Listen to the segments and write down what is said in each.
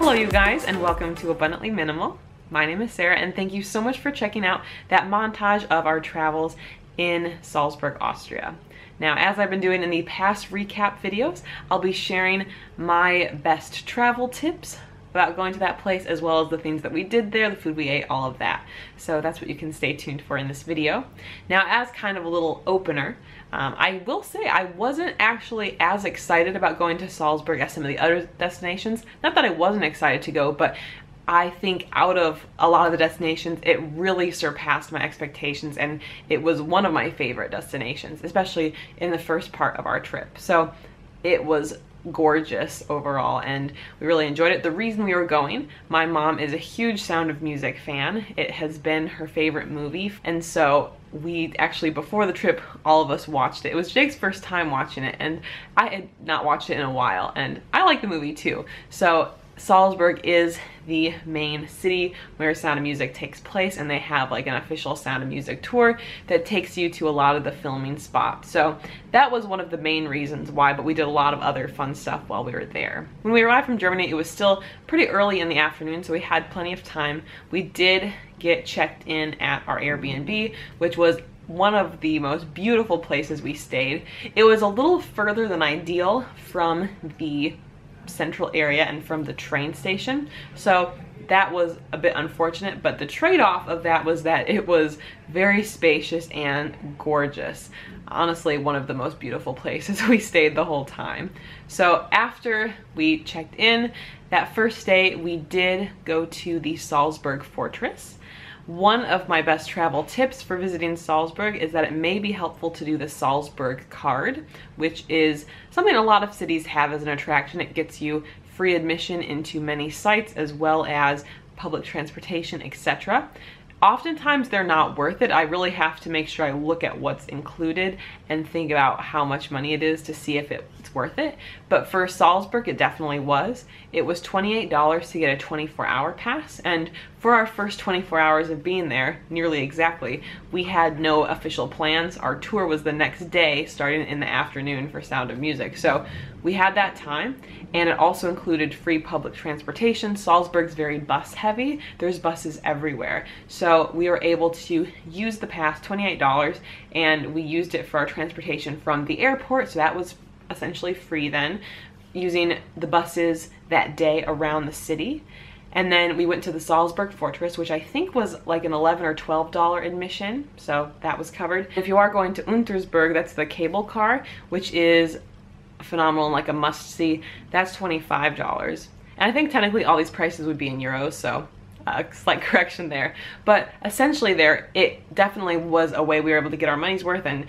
Hello you guys, and welcome to Abundantly Minimal. My name is Sarah, and thank you so much for checking out that montage of our travels in Salzburg, Austria. Now, as I've been doing in the past recap videos, I'll be sharing my best travel tips about going to that place, as well as the things that we did there, the food we ate, all of that. So that's what you can stay tuned for in this video. Now, as kind of a little opener, I will say I wasn't actually as excited about going to Salzburg as some of the other destinations. Not that I wasn't excited to go, but I think out of a lot of the destinations, it really surpassed my expectations, and it was one of my favorite destinations, especially in the first part of our trip. So it was gorgeous overall, and we really enjoyed it. The reason we were going, my mom is a huge Sound of Music fan. It has been her favorite movie, and so we actually, before the trip, all of us watched it. It was Jake's first time watching it, and I had not watched it in a while, and I like the movie too. So Salzburg is the main city where Sound of Music takes place, and they have like an official Sound of Music tour that takes you to a lot of the filming spots. So that was one of the main reasons why, but we did a lot of other fun stuff while we were there. When we arrived from Germany, it was still pretty early in the afternoon, so we had plenty of time. We did get checked in at our Airbnb, which was one of the most beautiful places we stayed. It was a little further than ideal from the central area and from the train station, so that was a bit unfortunate, but the trade-off of that was that it was very spacious and gorgeous. Honestly, one of the most beautiful places we stayed the whole time. So after we checked in, that first day we did go to the Salzburg Fortress. One of my best travel tips for visiting Salzburg is that it may be helpful to do the Salzburg Card, which is something a lot of cities have as an attraction. It gets you free admission into many sites, as well as public transportation, etc. Oftentimes they're not worth it. I really have to make sure I look at what's included and think about how much money it is to see if it's worth it. But for Salzburg, it definitely was. It was $28 to get a 24-hour pass, and for our first 24 hours of being there, nearly exactly, we had no official plans. Our tour was the next day, starting in the afternoon for Sound of Music. So we had that time, and it also included free public transportation. Salzburg's very bus heavy. There's buses everywhere. So we were able to use the pass, $28, and we used it for our transportation from the airport, so that was essentially free then, using the buses that day around the city. And then we went to the Salzburg Fortress, which I think was like an $11 or $12 admission, so that was covered. If you are going to Untersberg, that's the cable car, which is phenomenal and like a must-see. That's $25. And I think technically all these prices would be in euros, so a slight correction there. But essentially there, it definitely was a way we were able to get our money's worth and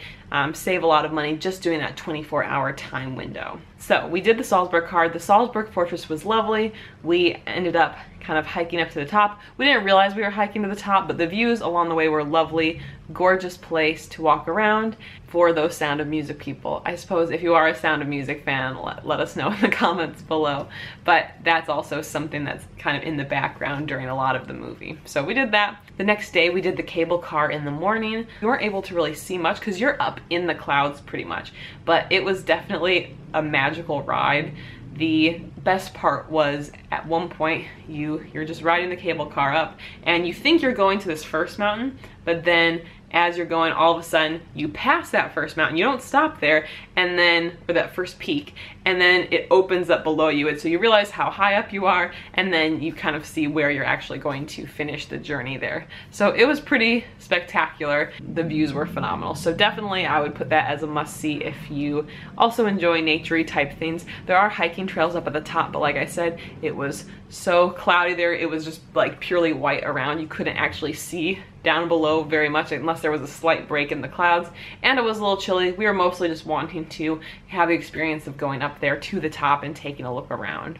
save a lot of money just doing that 24-hour time window. So we did the Salzburg Card. The Salzburg Fortress was lovely. We ended up kind of hiking up to the top. We didn't realize we were hiking to the top, but the views along the way were lovely. Gorgeous place to walk around for those Sound of Music people. I suppose if you are a Sound of Music fan, let us know in the comments below. But that's also something that's kind of in the background during a lot of the movie. So we did that. The next day we did the cable car in the morning. We weren't able to really see much because you're up in the clouds pretty much, but it was definitely a magical ride. The best part was at one point you're just riding the cable car up and you think you're going to this first mountain, but then as you're going, all of a sudden you pass that first mountain. You don't stop there, and then, or that first peak, and then it opens up below you, and so you realize how high up you are, and then you kind of see where you're actually going to finish the journey there. So it was pretty spectacular. The views were phenomenal. So definitely I would put that as a must-see if you also enjoy nature-y type things. There are hiking trails up at the top, but like I said, it was so cloudy there. It was just like purely white around. You couldn't actually see down below very much unless there was a slight break in the clouds, and it was a little chilly. We were mostly just wanting to have the experience of going up there to the top and taking a look around.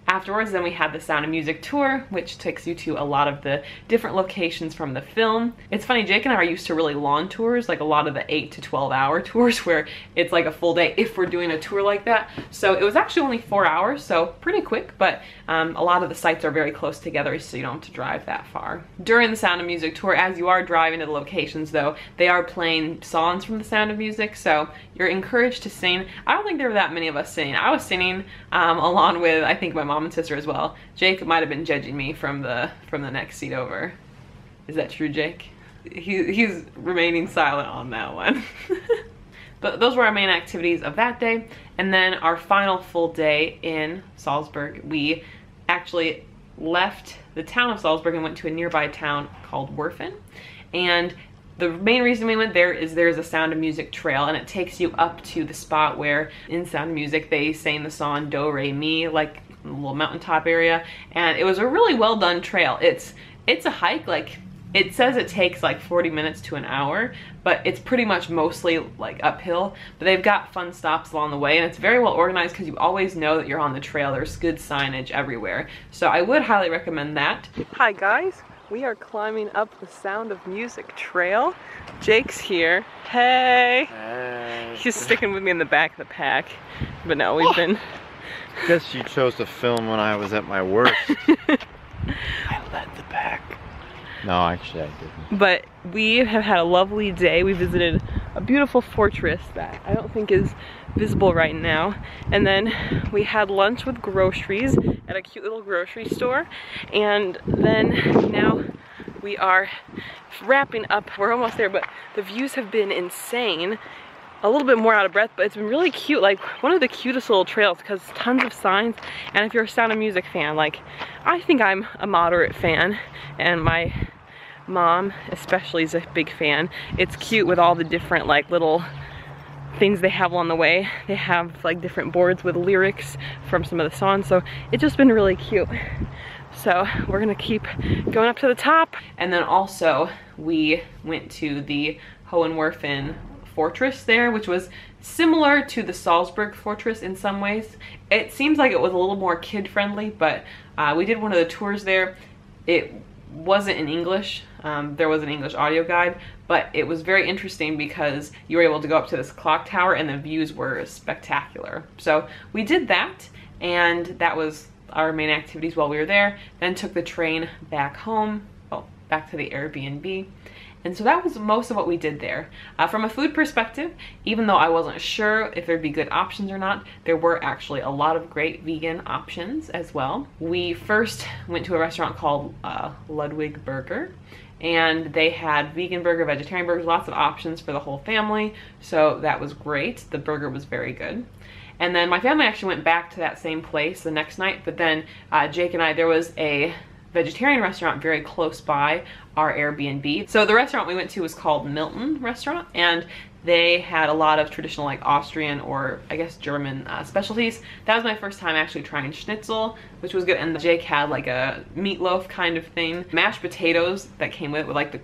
Afterwards, then we had the Sound of Music tour, which takes you to a lot of the different locations from the film. It's funny, Jake and I are used to really long tours, like a lot of the 8 to 12 hour tours where it's like a full day if we're doing a tour like that. So it was actually only 4 hours, so pretty quick, but a lot of the sites are very close together, so you don't have to drive that far. During the Sound of Music tour, as you are driving to the locations though, they are playing songs from the Sound of Music, so you're encouraged to sing. I don't think there were that many of us singing. I was singing along with, I think, my mom mom and sister as well. Jake might have been judging me from the next seat over. Is that true, Jake? He's remaining silent on that one. But those were our main activities of that day. And then our final full day in Salzburg, we actually left the town of Salzburg and went to a nearby town called Werfen. And the main reason we went there is there's a Sound of Music trail, and it takes you up to the spot where in Sound of Music they sang the song Do Re Mi, like a little mountaintop area. And it was a really well done trail. It's a hike, like it says it takes like 40 minutes to an hour, but it's pretty much mostly like uphill. But they've got fun stops along the way, and it's very well organized because you always know that you're on the trail. There's good signage everywhere. So I would highly recommend that. Hi guys, we are climbing up the Sound of Music trail. Jake's here. Hey! Hey. He's sticking with me in the back of the pack. But no, we've been... I guess you chose to film when I was at my worst. I led the pack. No, actually I didn't. But we have had a lovely day. We visited a beautiful fortress that I don't think is visible right now. And then we had lunch with groceries at a cute little grocery store. And then now we are wrapping up. We're almost there, but the views have been insane. A little bit more out of breath, but it's been really cute. Like one of the cutest little trails because tons of signs. And if you're a Sound of Music fan, like I think I'm a moderate fan, and my mom especially is a big fan. It's cute with all the different like little things they have along the way. They have like different boards with lyrics from some of the songs, so it's just been really cute. So we're gonna keep going up to the top. And then also we went to the Hohenweg Fortress there, which was similar to the Salzburg Fortress in some ways. It seems like it was a little more kid-friendly, but we did one of the tours there. It wasn't in English. There was an English audio guide, but it was very interesting because you were able to go up to this clock tower and the views were spectacular. So we did that, and that was our main activities while we were there. Then took the train back home, well, back to the Airbnb. And so that was most of what we did there. From a food perspective, even though I wasn't sure if there'd be good options or not, there were actually a lot of great vegan options as well. We first went to a restaurant called Ludwig Burger, and they had vegan burger, vegetarian burgers, lots of options for the whole family. So that was great. The burger was very good. And then my family actually went back to that same place the next night, but then Jake and I, there was a vegetarian restaurant very close by our Airbnb. So the restaurant we went to was called Milton Restaurant, and they had a lot of traditional like Austrian or I guess German specialties. That was my first time actually trying schnitzel, which was good. And Jake had like a meatloaf kind of thing. Mashed potatoes that came with like the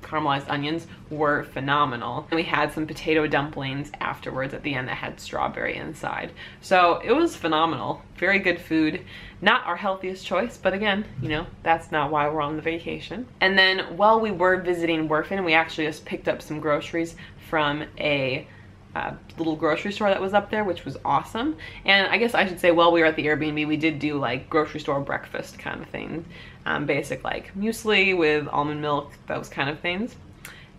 caramelized onions were phenomenal. And we had some potato dumplings afterwards at the end that had strawberry inside. So it was phenomenal. Very good food. Not our healthiest choice, but again, you know, that's not why we're on the vacation. And then while we were visiting Werfen, we actually just picked up some groceries from a little grocery store that was up there, which was awesome. And I guess I should say while we were at the Airbnb, we did do like grocery store breakfast kind of thing. Basic like muesli with almond milk, those kind of things.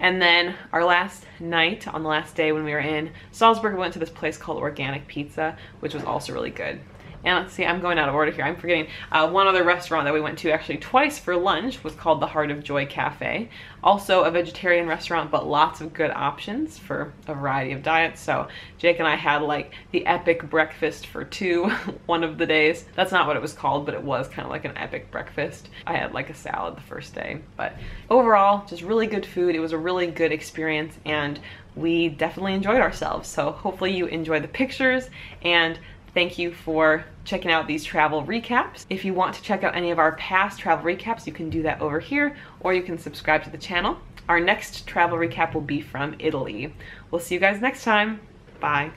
And then our last night, on the last day when we were in Salzburg, we went to this place called Organic Pizza, which was also really good. And let's see, I'm going out of order here. I'm forgetting one other restaurant that we went to actually twice for lunch was called the Heart of Joy Cafe. Also a vegetarian restaurant, but lots of good options for a variety of diets. So Jake and I had like the epic breakfast for two one of the days. That's not what it was called, but it was kind of like an epic breakfast. I had like a salad the first day, but overall, just really good food. It was a really good experience, and we definitely enjoyed ourselves. So hopefully you enjoy the pictures, and thank you for checking out these travel recaps. If you want to check out any of our past travel recaps, you can do that over here, or you can subscribe to the channel. Our next travel recap will be from Italy. We'll see you guys next time. Bye.